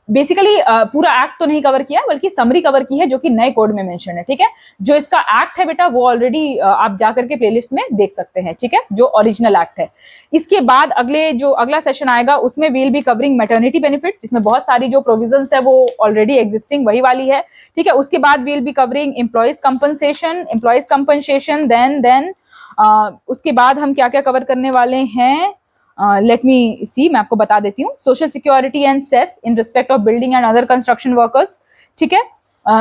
बेसिकली पूरा एक्ट तो नहीं कवर किया बल्कि समरी कवर की है जो कि नए कोड में मेंशन है। ठीक है, जो इसका एक्ट है बेटा वो ऑलरेडी आप जाकर के प्लेलिस्ट में देख सकते हैं। ठीक है, जो ओरिजिनल एक्ट है। इसके बाद अगला सेशन आएगा उसमें will be covering maternity benefit, जिसमें बहुत सारी जो प्रोविजंस है वो ऑलरेडी एग्जिस्टिंग वही वाली है। ठीक है, उसके बाद will be covering employees compensation, then उसके बाद हम क्या क्या कवर करने वाले हैं, लेट मी सी, मैं आपको बता देती हूँ। Social security and cess in respect of building and other construction workers. ठीक है,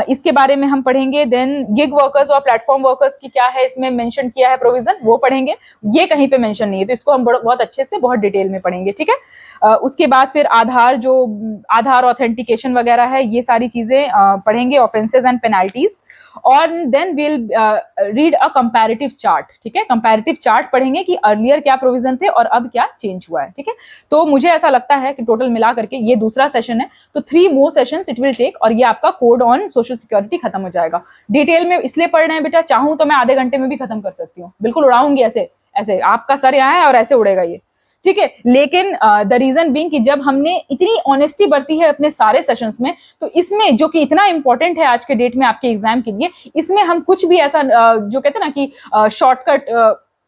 इसके बारे में हम पढ़ेंगे। देन गिग वर्कर्स और प्लेटफॉर्म वर्कर्स की क्या है इसमें मेंशन किया है प्रोविजन, वो पढ़ेंगे। ये कहीं पे मेंशन नहीं है तो इसको हम बहुत अच्छे से बहुत डिटेल में पढ़ेंगे। ठीक है, उसके बाद फिर आधार ऑथेंटिकेशन वगैरह है, ये सारी चीजें पढ़ेंगे, ऑफेंसेस एंड पेनाल्टीज। और then will read a comparative chart. ठीक है, कंपैरेटिव चार्ट पढ़ेंगे कि अर्लियर क्या प्रोविजन थे और अब क्या चेंज हुआ है। ठीक है, तो मुझे ऐसा लगता है कि टोटल मिला करके ये दूसरा सेशन है, तो 3 मोर सेशंस इट विल टेक, और ये आपका कोड ऑन सोशल सिक्योरिटी खत्म हो जाएगा। डिटेल में इसलिए पढ़ रहे हैं बेटा, चाहूं तो मैं आधे घंटे में भी खत्म कर सकती हूँ, बिल्कुल उड़ाऊंगी ऐसे ऐसे, आपका सर यहाँ है और ऐसे उड़ेगा ये। ठीक है, लेकिन द रीजन बीइंग कि जब हमने इतनी ऑनेस्टी बरती है अपने सारे सेशंस में, तो इसमें जो कि इतना इंपॉर्टेंट है आज के डेट में आपके एग्जाम के लिए, इसमें हम कुछ भी ऐसा जो कहते हैं ना कि शॉर्टकट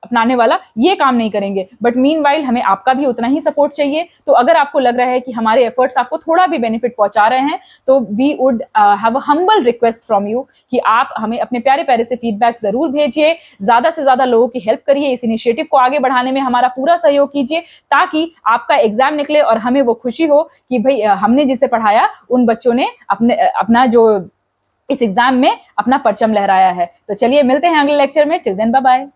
अपनाने वाला ये काम नहीं करेंगे। बट मीनवाइल हमें आपका भी उतना ही सपोर्ट चाहिए। तो अगर आपको लग रहा है कि हमारे एफर्ट्स आपको थोड़ा भी बेनिफिट पहुंचा रहे हैं, तो we would have a humble request from you कि आप हमें अपने प्यारे प्यारे से फीडबैक जरूर भेजिए, ज्यादा से ज्यादा लोगों की हेल्प करिए, इस इनिशिएटिव को आगे बढ़ाने में हमारा पूरा सहयोग कीजिए, ताकि आपका एग्जाम निकले और हमें वो खुशी हो कि भाई हमने जिसे पढ़ाया उन बच्चों ने अपना जो इस एग्जाम में अपना परचम लहराया है। तो चलिए मिलते हैं अगले लेक्चर में। Till then bye bye.